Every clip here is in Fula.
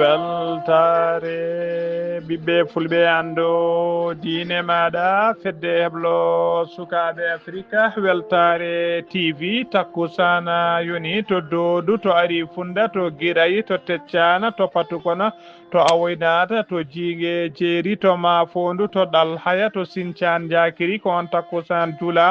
weltare ɓiɓɓe fulɓe ando diine maɗa fedde heblo sukaɓe afrique weltare tv takkusana yoni to doodu to ari funda to guirayi to teccana to patukona to awoynata to jiigue jeeri to mafondu to ɗal haya to sinthiane diakiri ko on takkusan juula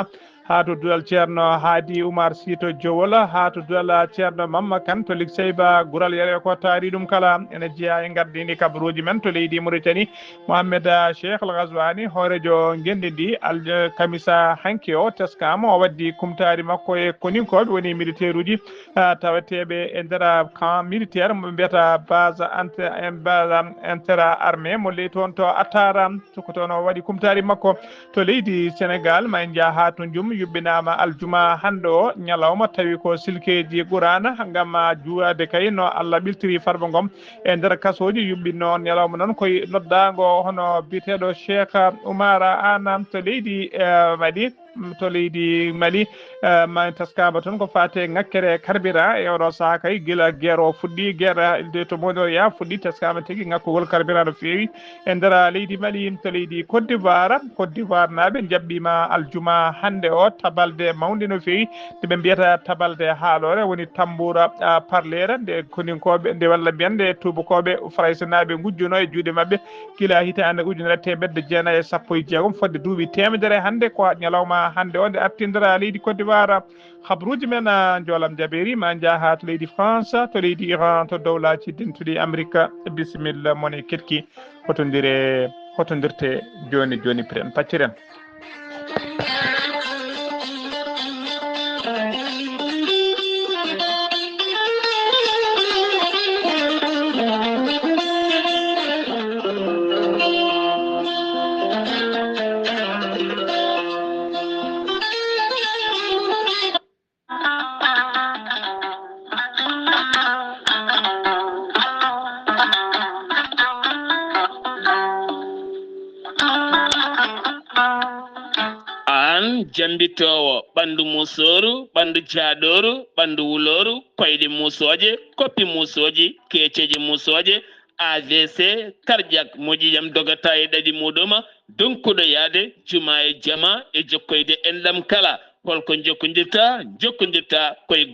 ha to duɗal ceerno haadi oumar sy to jowol ha to duɗal ceerno mamma kane to lig seyba guural yere ko taari ɗum kala ene jeeya e gardini kabaruji men to leydi mauritanie mohammed cheikh al ghazwani hoorejo guendi ndi alkamisa hanki o teskama o waddi kumtari makko e koninkoɓe woni militaire uji tawateɓe e nder camp militaire mo mbiyata base inter armé mo ley toon to attara soko toon o waɗi kumtari makko to leydi sénégal ma en jaaha to jum yuɓɓinama aljuma hande o ñalawma tawi ko silkeji ɓurana gam juwade kay no allah ɓiltiri farba gom e nder kasoji yuɓɓinno ñalawma noon koye noddago hono biteɗo cheikh oumar anam to leydi mali to leydi mali ma taskama toon ko fate ngakkere carburant e oɗo saaha kay guila guerre o fuɗɗi guerre to monoya fuɗɗi taskama tigui ngakkugol carburant no fewi e nder leydi mali to leydi côte d'ivoire naɓe jaɓɓima aljuma hande o tabalde mawde no fewi ndeɓe mbiyata tabalde haalore woni tamboura parlere nde koninkoɓe nde walla mbiyen nde tubakoɓe frayse naɓe gujjuno e juuɗe mabɓe guila hitande ujunere temedde jeenayyi e sappo e jeegom fodde duuɓi temedere hande ko ñalawma hande o nde artindira leydi côte d'ivoire habruji men joolam jaɓeri ma jaaha to leydi france to leydi iran to dowlaji dentuɗi amérique bisimilla mone ketki hotodirte joni piren pacciren jambitowo ɓandu musoru ɓandu jaaɗoru ɓandu wuloru koyɗe musoje koppi musoji keceji musoje AVC cardiaque moƴƴijam dogata e ɗaɗi muɗuma donkuɗo yaade juma e jama e jokkoyde enɗam kala holko jokkodirta koye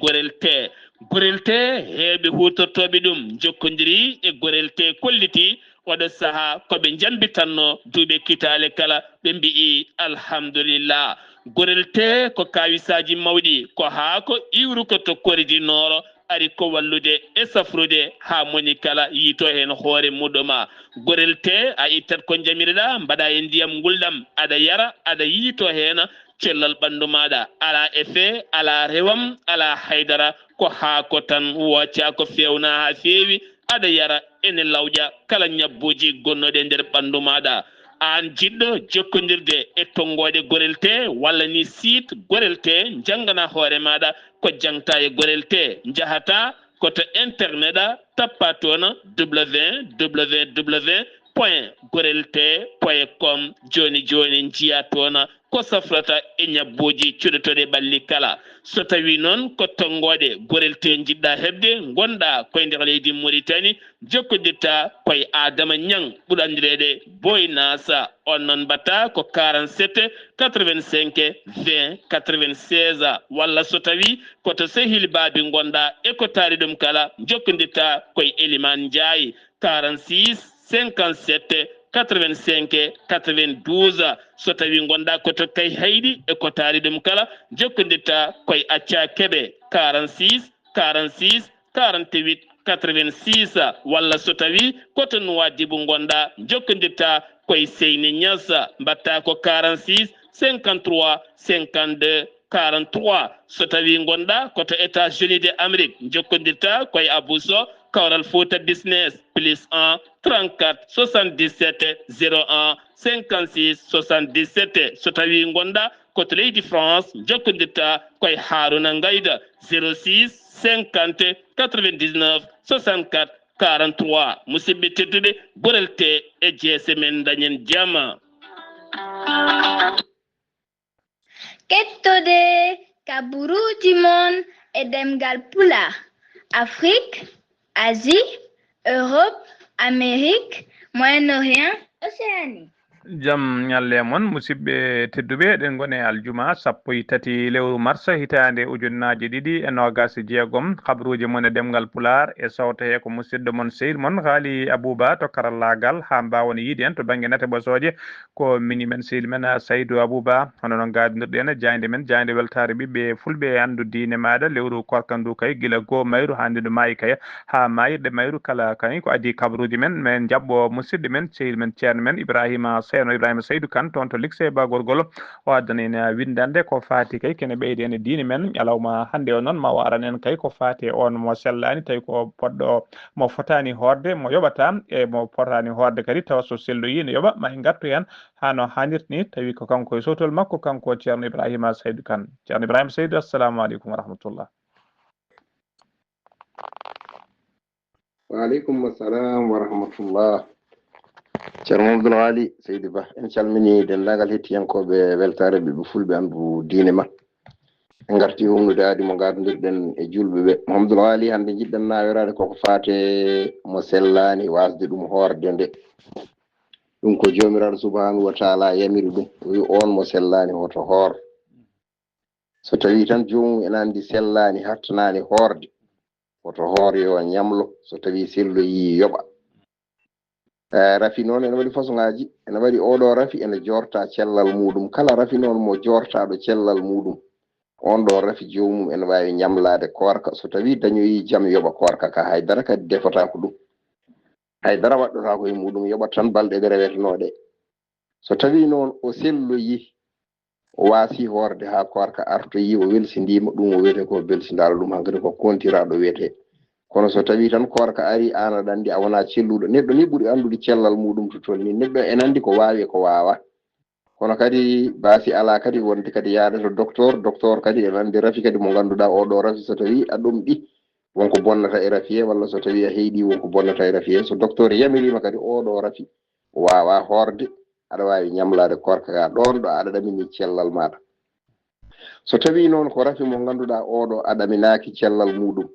gorel te heeɓe hutortoɓe ɗum jokkodiri e gorel te kolliti oɗo saaha koɓe jambitanno duuɓe kitale kala ɓe mbi'i alhamdulillah gorel te ko kawisaji mawɗi ko haa ko iwru ko to koridinoro ari ko wallude e safrude ha moni kala yiito hen hoore muɗuma gorel te a ittat ko jamireɗa mbaɗa e ndiyam gulɗam aɗa yara aɗa yiito hen cellal ɓandu maɗa ala effet ala rewam ala haydara ko haako tan wocca ko fewna ha feewi aɗa yara ene lawƴa kala ñabbuji gonnoɗe nder ɓandu maɗa an jiɗɗo jokkodirde e tonggode gorel te walla ni site gorel te jangana hoore maɗa ko jangta e gorel te jahata koto internet tappa toon www.gorelte.com joni jiya toon ko safrata e ñabbuji cuɗotoɗe ɓalli kala so tawi noon ko tonggode gorel te jiɗɗa hebde gonɗa koye nder leydi Mauritanie jokkodirta koye Adama Niang ɓuurandirede Boy Nasa on noon mbatta ko 47 85 20 96 walla so tawi koto sehil baabi gonɗa e ko taari ɗum kala jokkodirta koye Elimane Ndiaye 46 57 85 92 so tawi gonɗa koto kay hayɗi e ko taari ɗum kala jokkodirta koye Acca Keɓe 46 46 48 86 walla so tawi koto Nouadhibou gonɗa jokkodirta koye Seyni Niass mbatta ko 46 53 52 43 so tawi gonɗa koto États-Unis de Amérique jokkodirta koye Abousso Kawral Fouta Business +1 34 77 01 56 77 so tawi gonda koto leydi France jokkodirta koye Haruna Ngayda 06 50 99 64 43 musidɓe tedduɓe borelte e jeese men dañen jama kettode kaburuji mon e demgal pula Afrique, Asie, Europe, Amérique, Moyen-Orient, Océanie. Jam nyalle mon musidɓe tedduɓe eɗen gone aljuma 13 lewru mars hitande ujunnaje ɗiɗi e nogas jeegom habruji mon e demgal pular e sawta he ko musidɗo mon sehil mon haali Abouba to karallagal ha mbawon yiide en to banggue nate ɓosoje ko mini men sehil men Saydou Abouba hono noon gadanirɗen jayde men jayde weltare ɓiɓɓe fulɓe e andu diine maɗa lewru korkandu kay gila go mayru hande ndu maayi kay ha mayirɗe mayru kala kay ko adi kabruji men men jabɓo musidɗo men sehil men ceerno men Ibrahima Seno Ibrahima Seydou Kane toon to lycée bagol golo o addana en windande ko faati kay kene ɓeydi en diine men ñalawma hande o noon ma waran en kay ko faati on mo sellani tawi ko poɗɗo mo fotani horde mo yoɓata e mo potani horde kadi tawa so selloyi ne yoɓa ma en gartu hen hano hannirta ni tawi ko kanko e sotol makko kanko ceerno Ibrahima Seydou Kane ceerno Ibrahima Seydou assalamu aleykum wa rahmatullah. Waaleykum assalam wa rahmatullah. Ceerno Abdoul Wali Seydou Ba en calmini dendagal hettiyankoɓe weltare ɓiɓɓe fulɓe andu diine ma en garti humnude aadi mo gardirɗen e julɓe ɓe Abdoul Wali hande jiɗɗen nawirade koko fate mo sellani wasde ɗum horde nde ɗum ko jomiraɗo subhanahu wa taala yamiri ɗum wi on mo sellani hoto hoor so tawi tan jomum en andi sellani hattanani horde hoto hoor yo ñamlo so tawi selloyi yoɓa rafi noon ene waɗi façon ngaji ene waɗi oɗo rafi ene jorta cellal muɗum kala rafi noon mo jortaɗo cellal muɗum on ɗo rafi jomum ene wawi ñamlade korka so tawi dañoyi jaam yoɓa korka ka haydara kadi defata ko ɗum haydara waɗɗota ko e muɗum yoɓat tan balɗe ɗe rewetenoɗe so tawi noon o selloyi o waasi horde ha korka artoyi o welsindima ɗum o wiyete ko belsidal ɗum hankkadi ko kontiraɗo wiyete kono so tawi tan korka ari an aɗa andi a wona celluɗo neɗɗo ni ɓuuri andude cellal muɗum to toon ni neɗɗo en andi ko wawi ko wawa kono kadi baasi ala kadi wonde kadi yaade to docteur kadi en andi rafi kadi mo ganduɗa oɗo rafi so tawi a ɗum ɗi wonko bonnata e rafi he walla so tawi a heyɗi wonko bonnata e rafi he so docteur yamirima kadi oɗo rafi wawa horde aɗa wawi ñamlade korka ga ɗon ɗo aɗa ɗamini cellal maɗa so tawi noon ko rafi mo ganduɗa oɗo a ɗaminaki cellal muɗum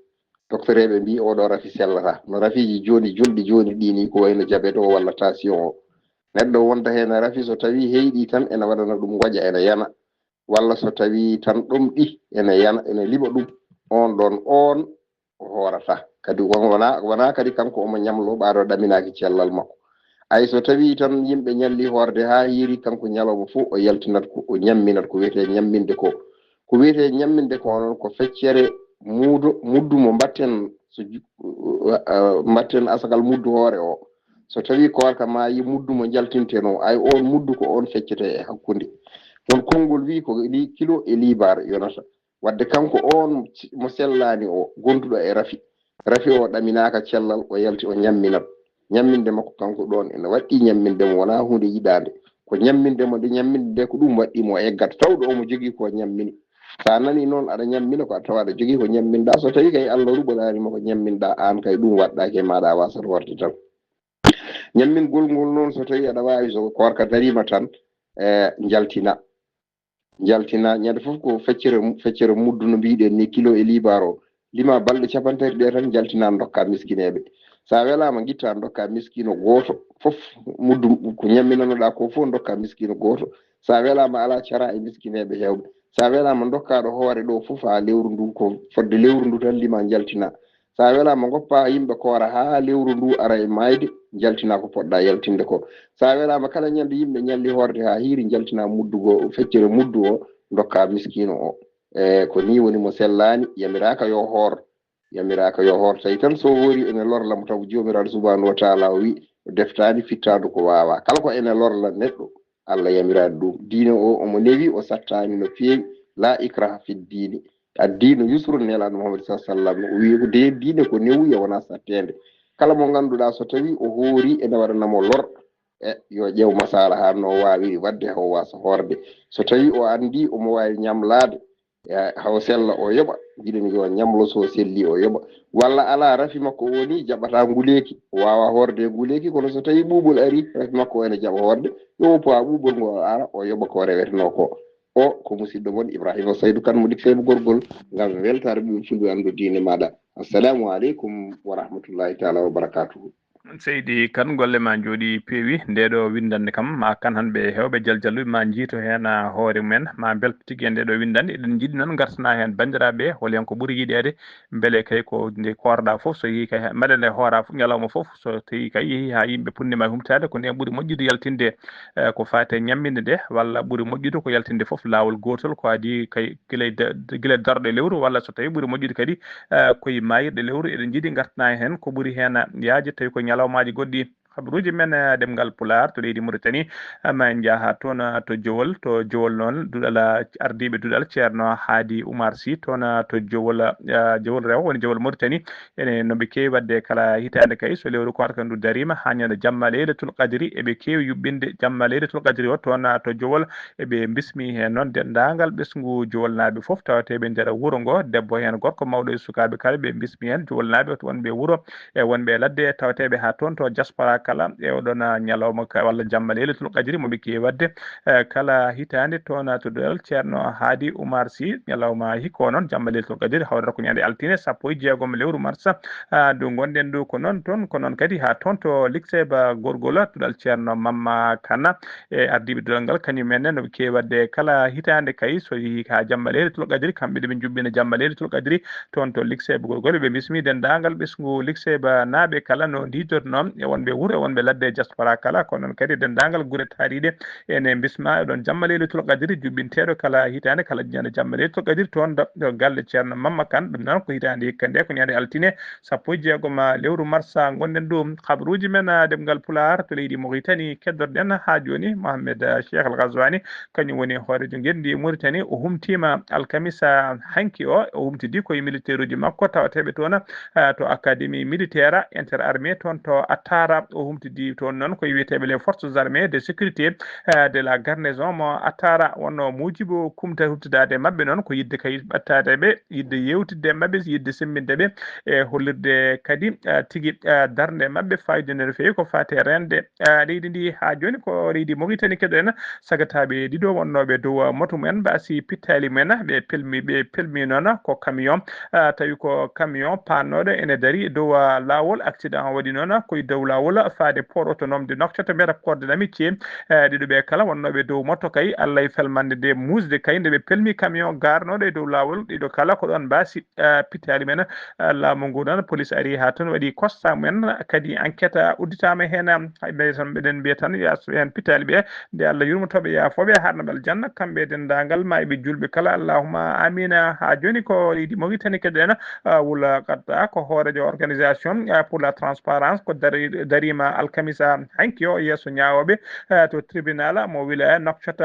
docteur eɓe mbi oɗo rafi sellata no rafiji joni julɗi joni ɗini ko wayno diabète o walla tension o neɗɗo wonta hen rafi so tawi heyɗi tan ene waɗana ɗum goƴa ene yana walla so tawi tan ɗum ɗi ene yana ene liɓa ɗum on ɗon on o horata kadi wona kadi kanko omo ñamlo ɓaɗo ɗaminaki cellal makko ay so tawi tan yimɓe ñalli horde ha hiiri kanko ñalawma fo o yaltinat ko o ñamminat ko wiyete ñamminde ko wiyete ñamminde ko noon ko feccere muddu mo mbatten so mbatten asakal muddu hoore o so tawi korka maayi muddu mo jaltinteno ay on muddu ko on feccete e hakkunde ɗon konngol wi ko kilo e libar yonata wadde kanko on mo sellani o gonduɗo e rafi o ɗaminaka cellal o yalti o ñamminat ñamminde makko kanko ɗon ene waɗɗi ñamminde mo wona hunde yiɗade ko ñamminde mo de ñamminde nde ko ɗum waɗɗimo eggata tawɗo omo jogui ko ñammini sa nani noon aɗa ñammina ko a tawa aɗa jogui ko ñamminɗa so tawi kay Allah ruɓanima ko ñamminɗa an kay ɗum waɗɗake e maɗa a wasat horde tan ñammingol ngol noon so tawi aɗa wawi so korka darima tan jaltina ñande foof ko feccere muddu no mbiɗen ni kilo e libar o lima balɗe capantati ɗe tan jaltina dokka miskineɓe sa welama guitta dokka miskino goto foof muddu ko ñamminanoɗa ko fof dokka miskino goto sa welama ala cara e miskineɓe hewɓe sa welama dokkaɗo hoore ɗo foof ha lewru ndu ko fodde lewru ndu tan lima jaltina sa welama goppa yimɓe koora ha lewru ndu ara e mayde jaltina ko poɗɗa yaltinde ko sa welama kala ñande yimɓe ñalli horde ha hiiri jaltina muddu feccere muddu o dokka miskino o ko ni woni mo sellani yamiraka yo hoor tawi tan so wori ene lorlamo taw jomiraɗo subhanahu wa taala o wi deftani fittadu ko wawa kala ko ene lorla neɗɗo Allah yamirade ɗum diine o omo newi o sattani no fewi la ikraha fi diini addinu yusru nelaɗo Muhammad sallallahu alaihi wasallam o wi ko de diine ko newuya wona sattede kala mo ganduɗa so tawi o hoori ene waɗanamo lor yo ƴeew masala ha no wawi wadde haw wasa horde so tawi o andi omo wawi ñamlade haw sella o yoɓa jiɗen yo ñamlo so selli o yoɓa walla ala rafi makko woni jaɓata nguleki wawa horde nguleki kono so tawi ɓuɓol ari rafi makko ene jaɓa horde yo woppa ɓuɓol ngo ara o yoɓa ko reweteno ko musidɗo mon Ibrahima Saydou Kane mo dikkeɓe gorgol ngam weltare ɓe fulɓe andu diine maɗa assalamu aleykum wa rahmatullahi taala wa barakatuhu seydi kan golle ma jooɗi peewi ndeɗo windande kam ma kan hanɓe hewɓe jaljalluɓe ma jiito hen hoore mumen ma belto tigui e ndeɗo windande eɗen jiiɗi noon gartana hen bandiraɓe holiyan ko ɓuuri yiɗede beele kay ko nde korɗa foof so yeehi kay mbaɗa nde hoora foof ñalawma foof so tawi kay yeehi ha yimɓe punnima humtade ko nden ɓuuri moƴƴude yaltinde ko fate ñamminde nde walla ɓuuri moƴƴude ko yaltinde foof lawol gotol ko adi kay guila darɗe lewru walla so tawi ɓuuri moƴƴude kadi koye mayirɗe lewru eɗen jiiɗi gartana hen ko ɓuuri hen yaaje tawi ko ñalawmaji goɗɗi habaruji men demgal Pulaar to leydi Mauritanie ma en jaaha toon to Jowol noon duɗal ardiɓe duɗal ceerno Haadi Oumar Sy toon to Jowol rew woni Jowol Mauritanie ene noɓe kewi wadde kala hitande kay so lewru korka ndu darima ha ñande jamma Laylatul Qadri eɓe kewi yuɓɓinde jamma Laylatul Qadri o toon to Jowol eɓe bismi hen noon dendagal ɓesgu Jowol naaɓe foof tawateɓe nder wuuro ngo debbo hen gorko mawɗo e sukaɓe kala ɓe bismi hen Jowol naaɓe wonɓe wuuro e wonɓe ladde tawateɓe ha toon to diaspora kala e oɗon ñalawma walla jamma Laylatul Qadri moɓe kewi wadde kala hitande toon to duɗal ceerno Haadi Oumar Sy ñalawma hikko noon jamma Laylatul Qadri hawrata ko ñande altine 16 lewru mars ndu gonɗen ndu ko noon toon ko noon kadi ha toon to Likseba gorgol duɗal ceerno Mamma Kana e ardiɓe duɗal ngal kañumen noɓe kewi wadde kala hitande kay so yeehi ha jamma Laylatul Qadri kamɓe ɗeɓe juɓɓina jamma Laylatul Qadri toon to Likseba gorgol ɓe bismi dendagal ɓesgu Likseba naaɓe kala no ndidorno e wonɓe wuuro e wonɓe ladde diaspora kala ko noon kadi dendagal guure taariɗe ene bisma ɗon jamma Laylatul Qadri juɓɓinteɗo kala hitande kala ñande jamma Laylatul Qadri toon ɗo galle ceerno Mamma Kane ɗum noon ko hitande hikka nde ko ñande altine 16 lewru mars gonɗen ɗum habaruji men demgal Pulaar to leydi Mauritanie keddorɗen ha joni Mohamed Cheikh Al Ghazouani kañum woni hoorejo guendi Mauritanie o humtima alkamisa hanki o humtidi koye militaire uji makko tawateɓe toon to académie militaire interarmée toon to Attara o humtidi toon noon koye wiyeteɓe les forces armées de sécurité de la garnison mo Attara wonno mujibu kumta huftidade mabɓe noon ko yidde kay ɓattadeɓe yidde yewtidde mabɓe yidde semmindeɓe e hollirde kadi tigui darde mabɓe fayidinde no fewi ko fate rende leydi ndi ha joni ko leydi Mauritanie keɗen sagataɓe ɗiɗo wonnoɓe dow moto mumen mbasi pittali mumen ɓe pelmi noon ko camion tawi ko camion pannoɗo ene daari dow lawol accident waɗi noon koye dow lawol faade port autonome de Nouakchott mbiyata port de l'amitié ɗiɗo ɓe kala wonnoɓe dow moto kay Allah e felmande de musde kay nde ɓe pelmi camion garnoɗo e dow lawol ɗiɗo kala ko ɗon mbasi pittali men laamu ngu noon police ari ha toon waɗi constat mumen kadi enquête udditama hen hayɓe tan ɓeɗen mbiya tan yaso hen pittali ɓe nde Allah yurmotoɓe yafoɓe harnaɓe aljanna kamɓe dendagal ma eɓe julɓe kala allahumma amina ha joni ko leydi Mauritanie keɗen wula gadda ko hoorejo organisation pour la transparence ko darima alkamisa hanki o yeeso ñawoɓe to tribunal mo wilaya Nouakchott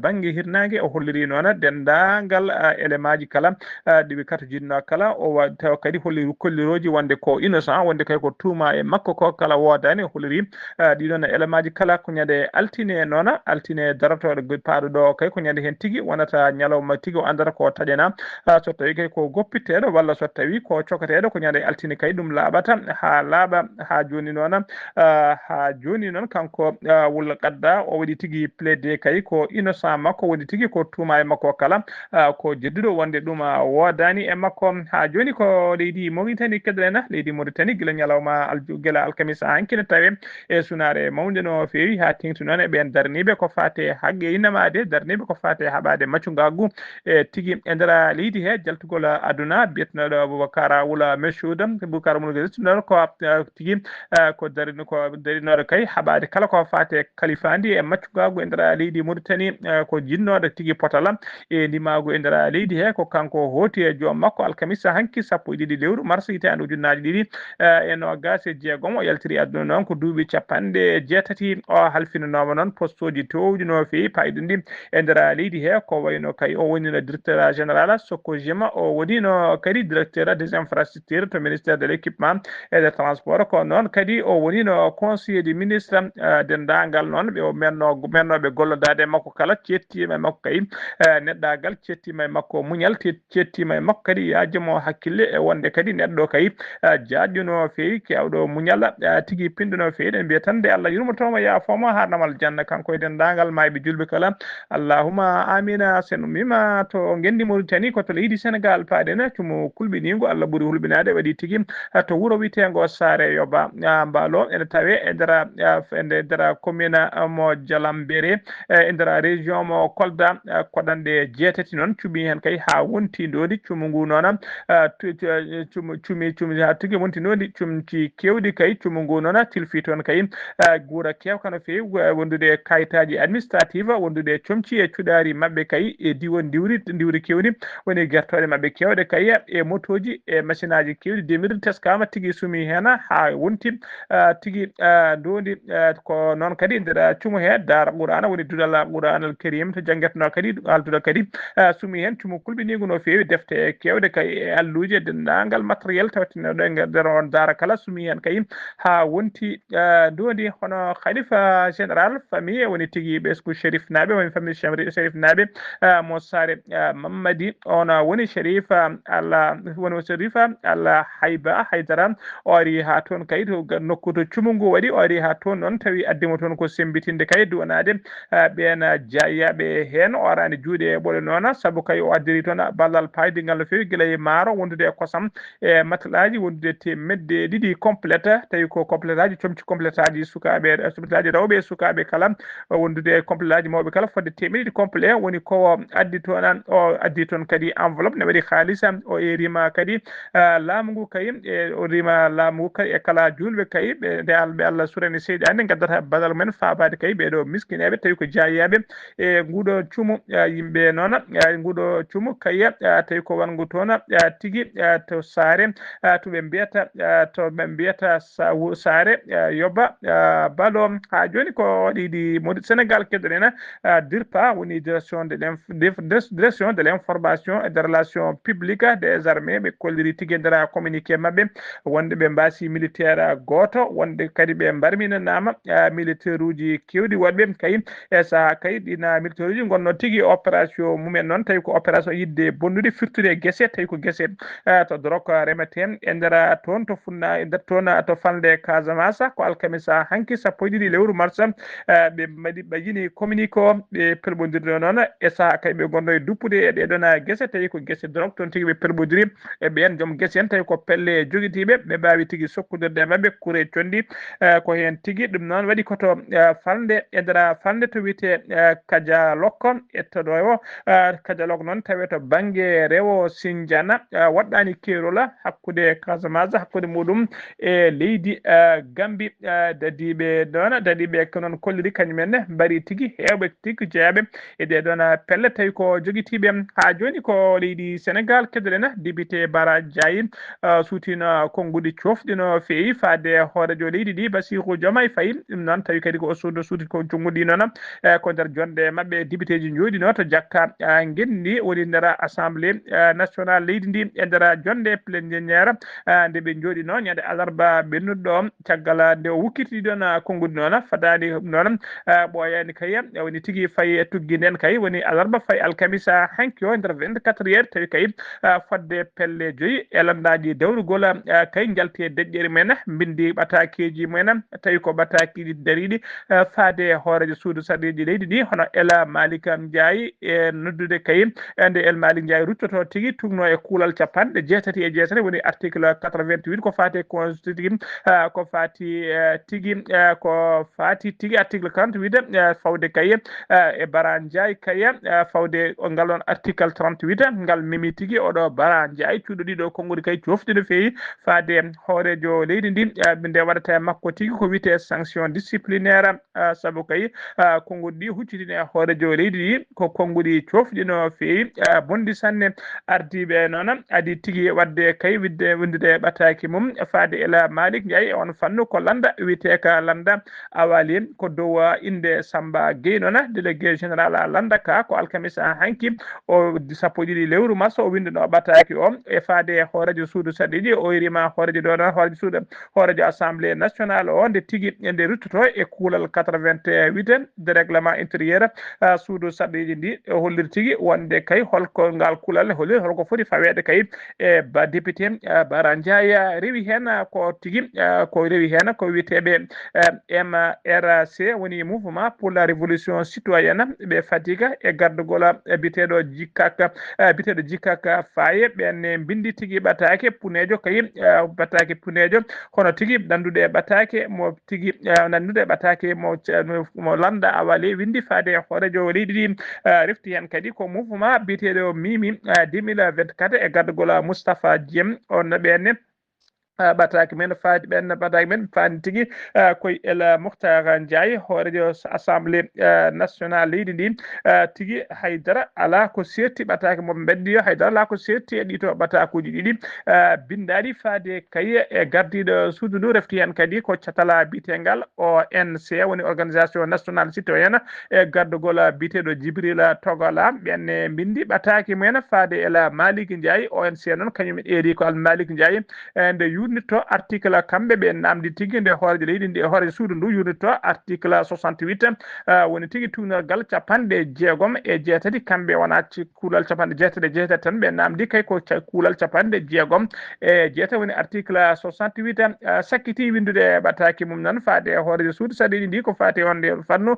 banggue hirnangue o holliri noon dendagal élément ji kala ɗiɓe kata jinno kala o taw kadi holli kolliroji wonde ko innocent wonde kay ko tuuma e makko ko kala wodani holliri ɗiɗon élément ji kala ko ñande altine noon altine daratoɗo paaɗo ɗo kay ko ñande hen tigui wonata ñalawma tigui o andata ko taƴana so tawi kay ko goppiteɗo walla so tawi ko cokateɗo ko ñande altine kay ɗum laaɓata ha laaɓa ha joni noon kanko wulla gadda o waɗi tigui plaidé kay ko innocent makko woni tigui ko tuuma e makko kala ko jedduɗo wonde ɗum wodani e makko ha joni ko leydi Mauritanie keɗen leydi Mauritanie guila ñalawma guila alkamisa hankine tawe e sunare mawde no fewi ha tengti noon eɓen darniɓe ko fate haqqe innamade darniɓe ko fate haɓade maccungagu e tigui e nder leydi he jaltugol aduna biyetenoɗo Boubacar Wula Meshoud Boubacar Wula noon ko tigui ko darini ko darinoɗo kay haɓade kala ko fate kalifandi e maccugagu e nder leydi Mauritanie ko jinnoɗo tigui potala e ndimagu e nder leydi he ko kanko hoti e joom makko alkamisa hanki 12 lewru mars hitande ujunnaje ɗiɗi e nogas e jeegom o yaltiri aduna noon ko duuɓi capanɗe jeetati o halfinanoma noon poste uji towɗi no fewi payɗo ndi e nder leydi he ko wayno kay o woni no directeur général Sokojima o woni no kadi directeur des infrastructures to ministère de l'équipement et des transports ko noon kadi o woni no conseiller du ministre dendagal noon ɓe o mennoɓe gollodade makko kala cettima e makko kay neɗɗagal cettima e makko muñal cettima e makko kadi yajemo hakkille e wonde kadi neɗɗo kay jaajju no fewi kewɗo muñal tigui pinɗo no fewi ɗen mbiya tan nde Allah yurmotomo yaafoma ha namal janna kanko e dendagal mayɓe julɓe kala allahuma amina sen ummima to gendi Mauritanie ko to leydi Sénégal paaɗen cumo kulɓinigo Allah ɓuuri hulɓinade waɗi tigui to wuuro witego Saare Yoba Mbalo ene tawe e nder commune mo Jalambéré e nder région mo Kolda koɗanɗe jeetati noon cuumi hen kay ha wonti ndodi cumu ngu noon cumi ha tigui wonti ndodi cumci kewɗi kay cumu ngu noon tilfi toon kay guura kewka no fewi wondude kayitaji administrative wondude comci e cuɗari mabɓe kay e diwon diwri kewɗi woni guertoɗe mabɓe kewɗe kay e motoji e machine aji kewɗi demirɗi teskama tigui sumi hen ha wonti tigui ndondi ko noon kadi nder cumu he Dara Qur'ana woni dudal Qur'anal Karim to jangguetno kadi alduda kadi sumi hen cumu kulɓinigo no fewi defte kewɗe kay e alluji e dendagal matériel tawtinoɗo e nder on Dara kala sumi hen kay ha wonti ndondi hono khalifa général famille woni tigui ɓesgu Chérif naɓe woni famille Chérif naɓe mo Sare Mamadi on woni Chérif Allah Hayba Haydara o ari ha toon kay to nokku to cumu ngu waɗi o ari ha toon noon tawi addimo toon ko sembitinde kay duwanade ɓen jayyaɓe hen o arani juuɗe ɓole noon saabu kay o addiri toon ballal paydigal no fewi guila e maaro wondude e kosam e matelaji wondude temedde ɗiɗi complète tawi ko complète aji comci complète aji sukaɓe complète aji rewɓe e sukaɓe kala wondude e complète aji mawɓe kala fodde temedde ɗiɗi complet woni ko addi toon o addi toon kadi enveloppe ne waɗi haalisa o erima kadi laamu ngu kay e o rima laamu ngu kay e kala julɓe kay ɓe Allah surani seyɗade gaddata badal mumen fabade kay ɓeɗo miskineɓe tawi ko jayaɓe e nguɗo cuumu yimɓe noon nguɗo cuumu kay tawi ko wangu toon tigui to Saare to ɓe mbiyata Saare Yoba Balo ha joni ko ɗiɗi modi Sénégal keɗoɗen DIRPA woni direction de l'information et des relations publiques des armées ɓe kolliri tigui nder communiqué mabɓe wonde ɓe mbasi militaire goto wonde kadi ɓe mbarminanama militaire uji kewɗi waɗɓe kay e saaha kay ɗina militaire uji gonno tigui opération mumen noon tawi ko opération yidde bonnude firtude guesse tawi ko guesse to dorok remeten e nder toon to funna e nder toon to falde Casamance ko alkamisa hanki 12 lewru mars ɓe mbaɗi ɓajini communiqué o ɓe perɓodirde noon e saaha kay ɓe gonno e duppude e ɗeɗon guesse tawi ko guesse dorok toon tigui ɓe perɓodiri e ɓen joom guesse en tawi ko pelle joguitiɓe ɓe mbawi tigui sokkodirde mabɓe kuure condi ko hen tigui ɗum noon waɗi koto falde e nder falde to wiyete Kadialok ettoɗo o Kadialok noon tawi to banggue rewo Sindiana waɗɗani keerol hakkude Casamance hakkude muɗum e leydi Gambie dadiɓe ko noon kolliri kañumen mbari tigui hewɓe tigui jeeyaɓe e ɗeɗon pelle tawi ko joguitiɓe ha joni ko leydi Sénégal kedoɗen député Bara Ndiaye suutino konnguɗi cofɗi no fewi fade hoorejo leydi ɗi Bassirou Diomaye Faye ɗum noon tawi kadi ko suuti ko jungguɗi noon ko nder jonde mabɓe député ji jooɗino to jakka gendi woni nder assemblée nationale leydi ndi e nder jonde pléniére nde ɓe jooɗino ñande alarba ɓennuɗo caggal nde o wukkiti ɗon konnguɗi noon fadani noon ɓoyani kay woni tigui fayi tuggi nden kay woni alarba fayi alkamisa hanki o nder 24 heures tawi kay fodde pelle joyyi e landaji dawrugol kay jalti e deƴƴere men bindi ɓatakeji mumen tawi ko ɓatakiji dariɗi faade hoorejo suudu sarɗiji leydi ɗi hono Ela Malick Ndiaye e noddude kay nde El Malick Ndiaye ruttoto tigui tugno e kuulal capanɗe jeetati e jeetati woni article 88 ko fati constitution ko fati tigui article 48 fawde kay e Bara Ndiaye kay fawde ngal ɗon article 38 ngal memi tigui Bara Ndiaye cuuɗo ɗiɗo konngudi kay cofti no fewi faade hoorejo leydi ndi nde waɗata watta makko tigi ko wiyete sanction disciplinaire sabu kay konngudi ɗi huccitini e hoorejo leydi ɗi ko konngudi cofɗi no feewi bondi sanne ardiɓe noon adi tigi wadde kay windude ɓataki mum faade ela Malick Ndiaye on fannu ko landa wiyete ka landa awali ko dow inde Samba Gueye noon délégué général landa ka ko alkamisa hanki o 12 lewru mars o winduno ɓataki o e faade hoorejo suudu saɗiɗi o irima hoorejo ɗo noon hoorejo suudu hoorejo assemblée nationale o nde tigui nde ruttoto e kuulal 88 de règlement intérieur suudu saɗiɗi ndi holliri tigui wonde kay holko ngal kuulal holliri holko foti fawede kay e ba député Bara Ndiaye rewi hen ko tigui ko rewi hen ko wiyeteɓe MRC woni mouvement pour la révolution citoyenne ɓe Fadiga e gardugol biteɗo Jikaka Faye ɓenne bindi tigui ɓatake punejo kay ɓatake punejo hono tigui nandude ɓatake mo tigui nandude ɓatake mo landa awali windi faade hoorejo leydi ɗi refti hen kadi ko mouvement biteɗo Mimi 2024 e gardugol Moustapha Diem on ɓenne ɓataki men faadi ɓen ɓataki men faandi tigui koye El Mokhtar Ndiaye hoorejo assemblée nationale leydi ndi tigui haydara ala ko serti ɓataki mo beddi haydara ala ko serti e ɗito ɓatakuji ɗiɗi bindaɗi faade kayi e gardiɗo suudu ndu refti hen kadi ko catala bitegal ONC woni organisation nationale citoyenne e gardugol biteɗo Djibril Togola ɓenne bindi ɓataki mumen faade El Malick Ndiaye ONC noon kañum eeri ko Al Malick Ndiaye nde yurnitto article kamɓe ɓe namdi tigui nde hoorejo leydi ndi hoorejo suudu ndu yurnitto article 68 woni tigui tuunorgal 60 kamɓe wona kuulal 60 tan ɓe namdi kay ko kuulal 60 woni article 68 sakkiti windude ɓataki mum noon faade hoorejo suudu saɗiɗi ndi ko fati wonde fannu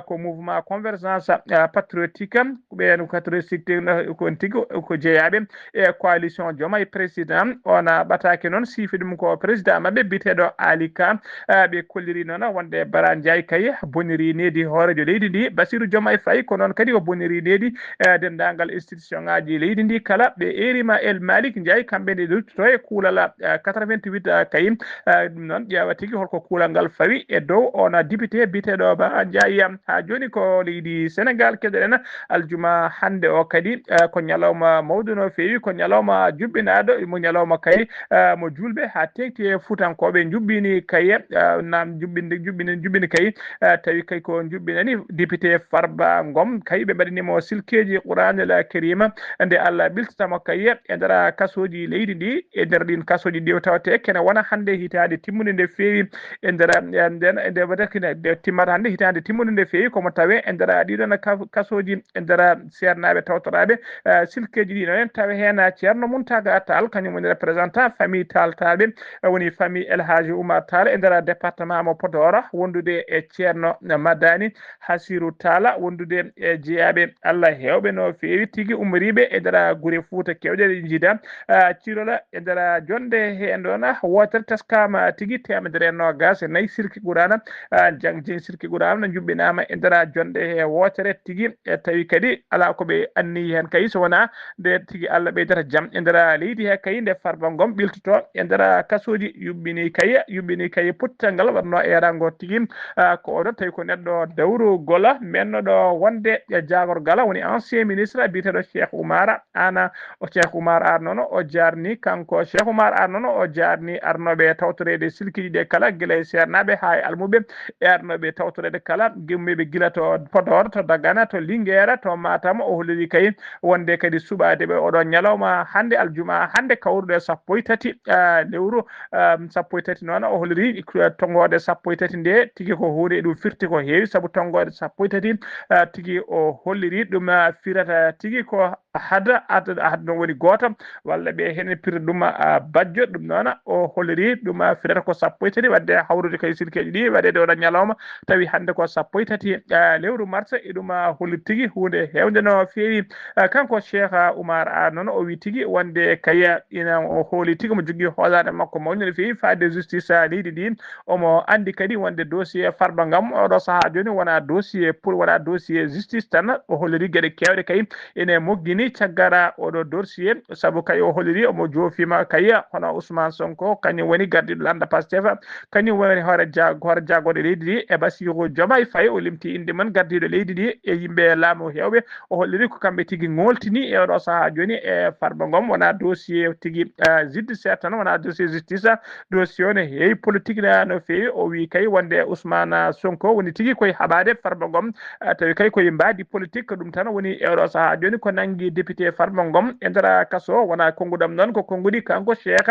ko mouvement convergence patriotique ɓen patriotique kon tigui ko jeeyaɓe e coalition Diomaye président ona ɓataki noon sifi ɗum ko président mabɓe biteɗo Ali Ka ɓe kolliri noon wonde Bara Ndiaye kay boniri nedi hoorejo leydi ndi Bassirou Diomaye Faye ko noon kadi o boniri nedi dendagal institution ngaji leydi ndi kala ɓe erima El Malick Ndiaye kamɓe nde ruttoto e kuulal 88 kay ɗum noon ƴeewa tigui holko kuulal ngal fawi e dow ona député biteɗo Bara Ndiaye ha joni ko leydi Sénégal keɗoɗen aljuma hande o kadi ko ñalawma mawɗo no fewi ko ñalawma juɓɓinaɗo mo ñalawma kay mo julɓe ha tekti e fuutankoɓe jubbini kaye nam jubbini kay tawi kay ko jubbinani député Farba Ngom kay ɓe mbaɗinimo silkeji Qouranul Karima nde Allah ɓiltatamo kaye e nder kasoji leydi ndi e nder ɗin kasoji ɗi tawate kene wona hande hitade timmude nde fewi e nder nde waɗakine timmata hande hitande timmude nde fewi komo tawe e nder ɗiɗon kasoji e nder sernaɓe tawtoraɓe silkeji ɗi noon tawa hen ceerno Mountaga Tall kañum woni représentant famille Taltaɓe woni famille El Hadji Oumar Tall e nder département mo Podor wondude e ceerno Madani Hassirou Talla wondude e jeeyaɓe Allah hewɓe no fewi tigui umriɓe e nder guure Fouta kewɗe ɗe jiida cirola e nder jonde hen ɗon wotere teskama tigui 124 sirki Qurana jang sirki Qurana jubbinama e nder jonde he wotere tigui e tawi kadi ala koɓe anni hen kay so wona nde tigui Allah ɓeydata jaam e nder leydi he kay nde Farba Ngom ɓiltoto e nder kasoji yubbini kay puttal ngal waɗno e rango tigui ko oɗon tawi ko neɗɗo dawru gola mennoɗo wonde e jagorgala woni ancien ministre biteɗo Cheikh Oumar Anne Cheikh Oumar Anne noon o jarni kanko Cheikh Oumar Anne noon o jarni arnoɓe tawtorede silkiji ɗe kala guila e sernaɓe ha e almuɓe e arnoɓe tawtorede kala gimmiɓe guila to Podor to Dagana to Linguére to Matam o holliri kay wonde kadi suɓadeɓe oɗon ñalawma hande aljuma hande kawruɗo 13 lewru 13 noon o holliri tongode 13 nde tigui ko hunde ɗum firti ko heewi saabu tongode 13 tigui o holliri ɗum firata tigui ko hada ɗum woni goto walla ɓe hen pirta ɗum bajjo ɗum noon o holliri ɗum firata ko 13 wadde hawrude kay silkeji ɗi waɗede oɗon ñalawma tawi hande ko 13 lewru mars e ɗum holliri tigui hunde hewde no feewi kanko Cheikh Oumar Anne noon o wi tigui wonde kaya ina o hooli tigui mo jogui hoolade makko mawni no feewi faade justice leydi ndi omo andi kadi wonde dossier Farba Ngam oɗo saaha joni wona dossier justice tan o holliri gueɗe kewɗe kay ene moggini ni cagara oɗo dossier sabu kay o holliri omo joofima kay hono Ousmane Sonko kañum woni gardiɗo landa Pastef kañum woni hoore jagode leydi ndi e Bassirou Diomaye Faye o limti inde man gardiɗo leydi ndi e yimɓe laamu hewɓe o holliri ko kamɓe tigui goltini e oɗo saaha joni e Farba Ngom wona dossier tigui judiciaire tan wona dossier justice dossier o ne heewi politique no feewi o wi kay wonde Ousmane Sonko woni tigui koye haɓade Farba Ngom tawi kay koye mbadi politique ɗum tan woni e oɗo saaha joni ko nanggui député Farba Ngom e nder kaso wona konguɗam noon ko konngudi kanko Cheikh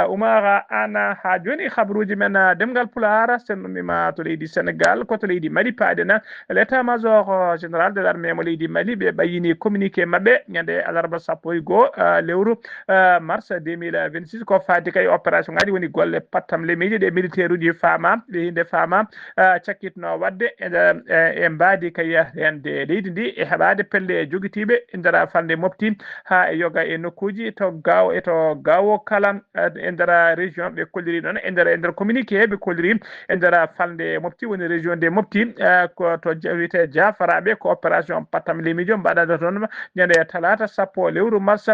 Oumar Anne ha joni habaruji men demgal Pulaar sen ummima to leydi Sénégal koto leydi Mali paaɗena l'état major général de l'armée mo leydi Mali ɓe ɓayini communiqué mabɓe ñande alarba 1 lewru mars 2026 ko faati kay opération ngaji woni golle pattam lemiji ɗe militaire uji faama ɗe hinde faama cakkitno wadde e mbaadi kay rende leydi ndi e heɓade pelle joguitiɓe e nder falde mofti ha e yoga e nokkuji to gawo kala e nder région ɓe kolliri noon e nder communiqué ɓe kolliri e nder falde mofti woni région de mofti ko to wiyete jafaraɓe ko opération pattam lemijo mbaɗade toon ñande talata 1 lewru mars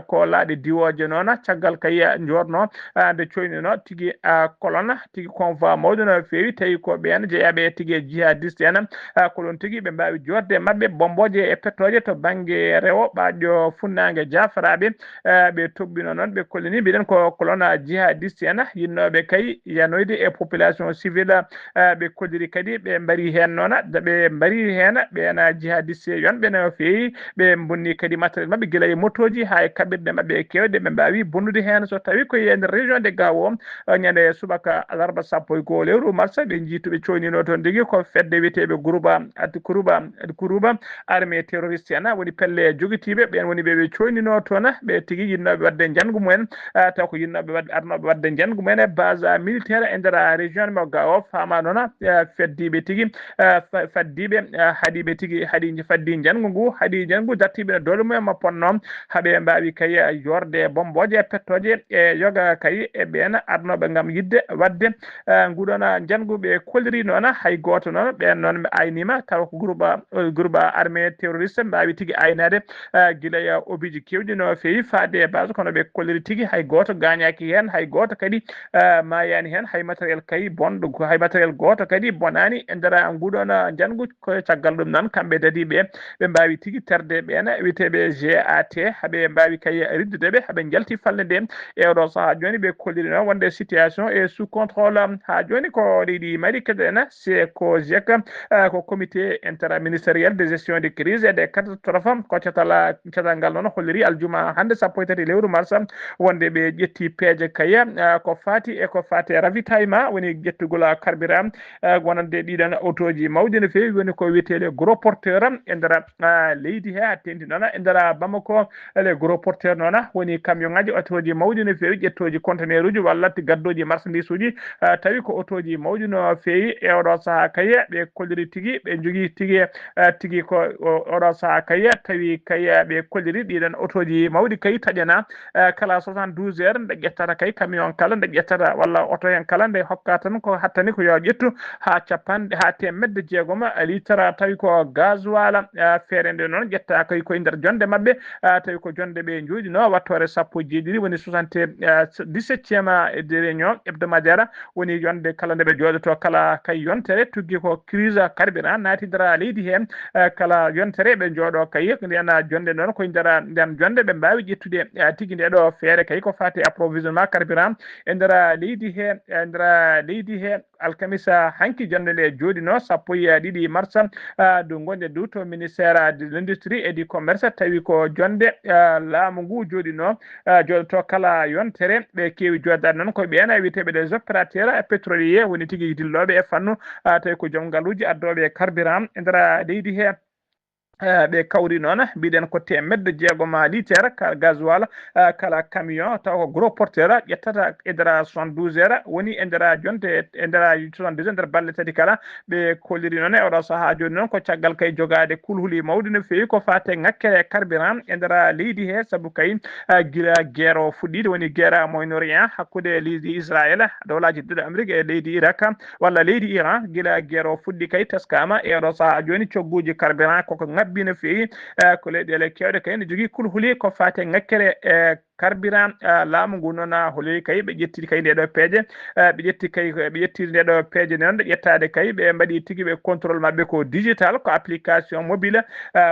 ko laaɗe diwoje noon caggal kay jorno nde coynino tigui colonne tigui convoi mawɗo no fewi tawi ko ɓen jeeyaɓe tigui jihadiste en ko ɗon tigui ɓe mbawi jorde mabɓe bomboje e pettoje to banggue rewo ɓaƴƴo funnague jafaraɓe ɓe toɓɓino noon ɓe kollini mbiɗen ko colonne jihadiste en yinnoɓe kay yanoyde e population civile ɓe kolliri kadi ɓe mbari hen noon ɓe mbari hen ɓena jihadiste yonɓe no fewi ɓe bonni kadi matériel mabɓe guila e motoji ha e kaɓirɗe mabɓe kewɗe ɓe mbawi bonnude hen so tawi koye nder région de Gao ñande subaka alarba 1 lewru mars ɓe jiituɓe coynino toon tigui ko fedde wiyeteɓe Kourouba armée terroriste en woni pelle joguitiɓe ɓen woni ɓe coynino toon ɓe tigui yinnoɓe wadde janggu mumen taw ko yinnoɓe arnoɓe wadde janggu mumen e base militaire e nder région mo Gao fama noon feddiɓe tigui faddiɓe haaɗiɓe tigui haaɗi faddi janggu ngu haaɗi janggu dartiɓe no dole mumen mo ponno haaɓe mbawi kay yorde bomboje e pettoje e yoga kay e ɓen arnoɓe gam yidde wadde nguɗon jangguɓe kolliri noon hay goto noon ɓen noon ɓe aynima taw ko groupe armée terroriste mbawi tigui aynade guila obiji kewɗi no fewi faade e base kono ɓe kolliri tigui hay goto gañaki hen hay goto kadi mayani hen hay matériel kay bonɗo hay matériel goto kadi bonani e nder nguɗon janggu ko caggal ɗum noon kamɓe dadiɓe ɓe mbawi tigui terde ɓen wiyeteɓe GAT haaɓe mbawi kay riddudeɓe haaɓe jalti falle nde e oɗo saaha joni ɓe kolliri noon wonde situation e sous contrôle ha joni ko leydi Mali keɗen c'est ko GIEC ko comité interministériel de gestion de crise et des catastrophes ko catal ngal noon holliri aljuma hande 1 lewru mars wonde ɓe ƴetti peeje kay ko fati ravitaillement woni ƴettugol carburant wonande ɗiɗon autoji mawɗi no fewi woni ko wiyete gros porteur e nder leydi he ha tendi noon e nder Bamako les gros porteur noon woni camion ngaji autoji mawɗi no fewi ƴettoji conteneur uji walla gaddoji marchandise uji tawi ko autoji mawɗi no fewi e oɗo saaha kay ɓe kolliri tigui ɓe jogui tigui ko oɗo saaha kay tawi kay ɓe kolliri ɗiɗon autoji mawɗi kay taƴana kala 72 heures nde ƴettata kay camion kala nde ƴettata walla auto hen kala nde hokka tan ko hattani ko yo ƴettu ha temedde jeegom litre tawi ko gasoil feere nde noon ƴetta kay koye nder jonde mabɓe tawi ko jonde ɓe joɗino wattore 1/7 woni 77e réunion hebdomadaire woni yonde kala nde ɓe joɗoto kala kay yontere tuggi ko crise carburant naati nder leydi hen kala yontere ɓe jooɗo kay nden jonde noon koye nden jonde ɓe mbawi ƴettude tigui ndeɗo feere kay ko fati approvisionnement carburant e nder leydi he alkamisa hanki jonde nde jooɗino 12 mars ɗo gonɗe dow to ministére de l'industrie et du commerce tawi ko jonde laamu ngu joɗoto kala yontere ɓe kewi joddade noon koye ɓen wiyeteɓe des opérateurs pétrolier woni tigui dilloɓe e fannu tawi ko joom ngalluji addoɓe carburant e nder leydi he ɓe kawri noon mbiɗen ko temedde jeegom litre kala gasoil kala camion taw ko gros porteur ƴettata e nder 72 heures woni e nder jonde e nder 72 nder balle tati kala ɓe kolliri noon e oɗo saaha joni noon ko caggal kay jogade kulhuli mawɗi no fewi ko fate ngakkere carburant e nder leydi he saabu kay guila guerre o fuɗɗide woni guerre Moyen-Orient hakkude leydi Israël dowlaji ɗiɗo Amérique e leydi Irak walla leydi Iran guila guerre o fuɗɗi kay teskama e oɗo saaha joni cogguji carburant koko sabbi no feewi ko leyɗele kewɗe kay ne jogui kulhuli ko fate ngakkere carburant laamu ngu noon holi kay ɓe ƴetti kay ndeɗo peeje ɓe ƴetti kay ɓe ƴetti ndeɗo peeje noon ɗe ƴettade kay ɓe mbaɗi tigui ɓe contrôle mabɓe ko digital ko application mobile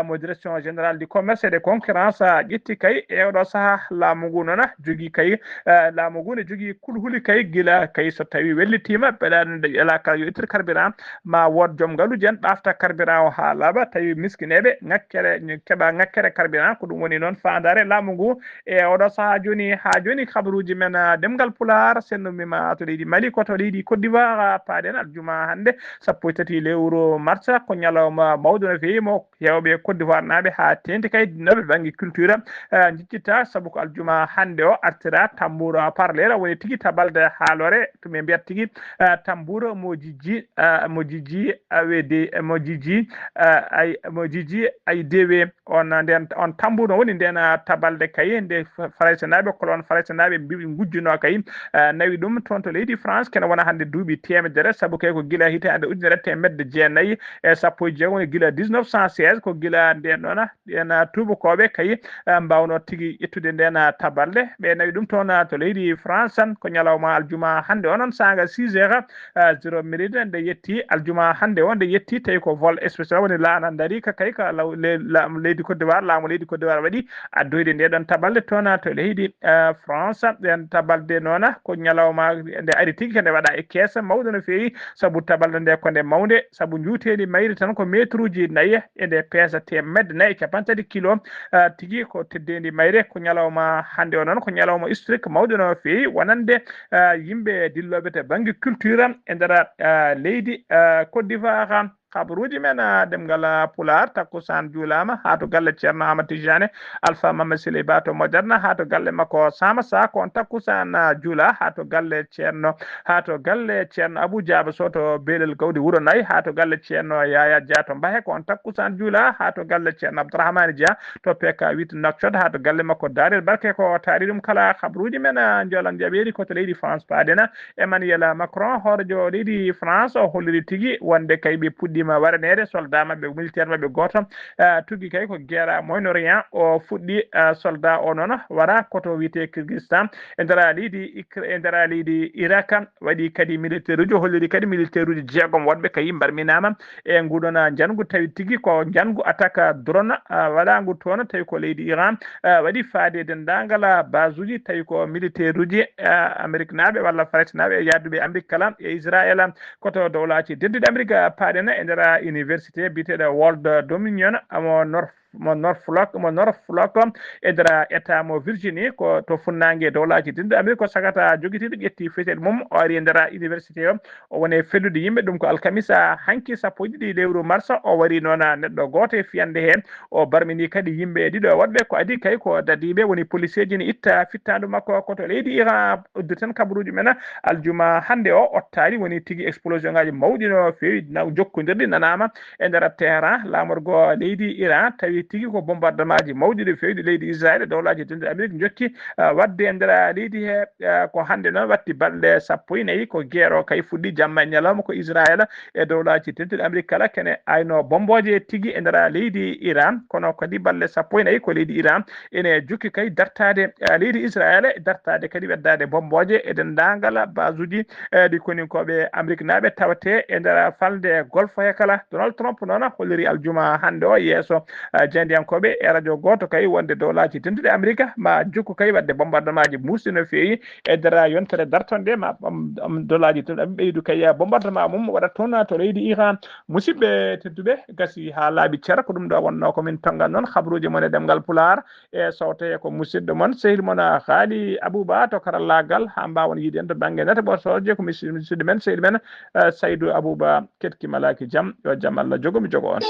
mo direction générale du commerce et de concurrence ƴetti kay e oɗo saaha laamu ngu noon jogui kay laamu ngu ne jogui kulhuli kay guila kay so tawi wellitima beɗaɗo ala kala yo ittir carburant ma wod joom ngaluji en ɓafta carburant o ha laaɓa tawi miskineɓe ngakkere keeɓa ngakkere carburant ko ɗum woni noon fandare laamu ngu e oɗo saaha joni ha joni habaruji men demgal pular sennumima to leydi Mali koto leydi Côte d'Ivoire paaɗen aljuma hande 13 lewru mars ko ñalawma mawɗo no feewi mo yewɓe Côte d'Ivoire naaɓe ha tenti kay dinoɓe banggue culture jiccita saabu ko aljuma hande o artira tambour parlera woni tigui tabalde haalore to min mbiyat tigui tambour mo jijji awede mo jijji ay dewe on nden on tambour no woni nden tabalde kay nde faraysenaɓe kolon faraysenaɓe mbiɓe gujjuno kay nawi ɗum toon to leydi France kene wona hande duuɓi temedere saabu kay ko guila hitande ujunere temedde jeenayyi e sappo e jeegom woni guila 1916 ko guila nden ɗon ɗen tubakoɓe kay mbawno tigui ƴettude nden tabalde ɓe nawi ɗum toon to leydi France ko ñalawma aljuma hande o noon saga 6 heures 0 minute nde yetti aljuma hande o nde yetti tawi ko vol spécial woni laana daari ka kay ka leydi Côte d'Ivoire laamu leydi Côte d'Ivoire waɗi addoyde ndeɗon tabalde toon to leydi France ɗen tabalde noon ko ñalawma nde ari tigui kende waɗa e keesa mawɗo no feewi saabu tabalde nde ko nde mawde saabu juutedi mayri tan ko métre uji 4 e nde peesa temedde 4 e capantati kilo tigui ko teddedi mayre ko ñalawma hande o noon ko ñalawma historique mawɗo no feewi wonande yimɓe dilloɓe to banggue culture e nder leydi Côte d'Ivoire habaruji men demgal pular takkusan juulama ha to galle ceerno Amadou Tidiane Alpha Mamadou Siley Ba to Moderne ha to galle makko Sama Sa ko on takkusan juula ha to galle ceerno Abou Diaba Sow to Belel Gawdi Wuro Nayyi ha to galle ceerno Yaya Dia to Mbahe ko on takkusan juula ha to galle ceerno Abdourahmane Dia to PK8 Nouakchott ha to galle makko Darel Barke ko taari ɗum kala habaruji men jolan jaɓeri ko to leydi France paadena Emmanuel Macron horejo leydi France o holliri tigui wonde kay ɓe puɗɗi ma waranede soldat mabɓe militaire mabɓe goto tugui kay ko guerre Moyen-Orient o fuɗɗi soldat o noon wara koto wiyete Kyrgyzstan e nder leydi Irak waɗi kadi militaire uji holliri kadi militaire uji 6 wonɓe kay mbarminama e nguɗon jangu tawi tigui ko jangu attaque drone waɗagu toon tawi ko leydi Iran waɗi faade dendagal base uji tawi ko militaire uji Amérique naɓe walla France naɓe e yadduɓe Amérique kala e Israël koto dowlaji dedduɗe Amérique paɗena e nder université biteɗo World Dominion mo Norfolk e nder état mo Virginie ko to funnague dowlaji dedduɗe Amérique ko sagata joguitiɗo ƴetti fetel mum o ari e nder université o woni fellude yimɓe ɗum ko alkamisa hanki 12 lewru mars o wari noon neɗɗo goto e fiyande hen o barmini kadi yimɓe ɗiɗo waɗɓe ko adi kay ko dadiɓe woni policier ji ne itta fittandu makko koto leydi Iran udde tan kabaruji men aljuma hande o ottari woni tigui explosion ngaji mawɗi no fewi jokkodirɗi nanama e nder Téhéran lamorgo leydi Iran tawi tigui ko bombardement ji mawɗi ɗo fewi leydi Israël dowlaji dedduɗe Amérique jokki wadde e nder leydi he ko hande noon watti balɗe 14 ko guerre o kay fuɗɗi jamma e ñalawma ko Israël e dowlaji dedduɗe Amérique kala kene ayno bomboje tigui e nder leydi Iran kono kadi balɗe 14 ko leydi Iran ene jokki kay dartade leydi Israël dartade kadi weddade bomboje e dendagal base uji ɗi koninkoɓe Amérique naɓe tawate e nder falde golfe he kala Donald Trump noon holliri aljuma hande o yeeso jendiyankoɓe e radio goto kay wonde dowlaji dedduɗe Amérique ma jokku kay wadde bombardement ji musɗi no fewi e nder yontere dartonde ma dowlaji dedduɗe ɓeydu kay bombardement mum waɗat toon to leydi Iran musidɓe tedduɓe gasi ha laaɓi ceer ko ɗum ɗo wonno komin tongal noon habaruji mon e demgal Pular e sowte ko musidɗo moon sehil moon Haali Abouba to karallagal ha mbawon yiide en to banggue nete ɓotoje ko musidɗo men sehil men Saydou Abouba ketki malaki jaam yo jaam Allah jogomi jogo on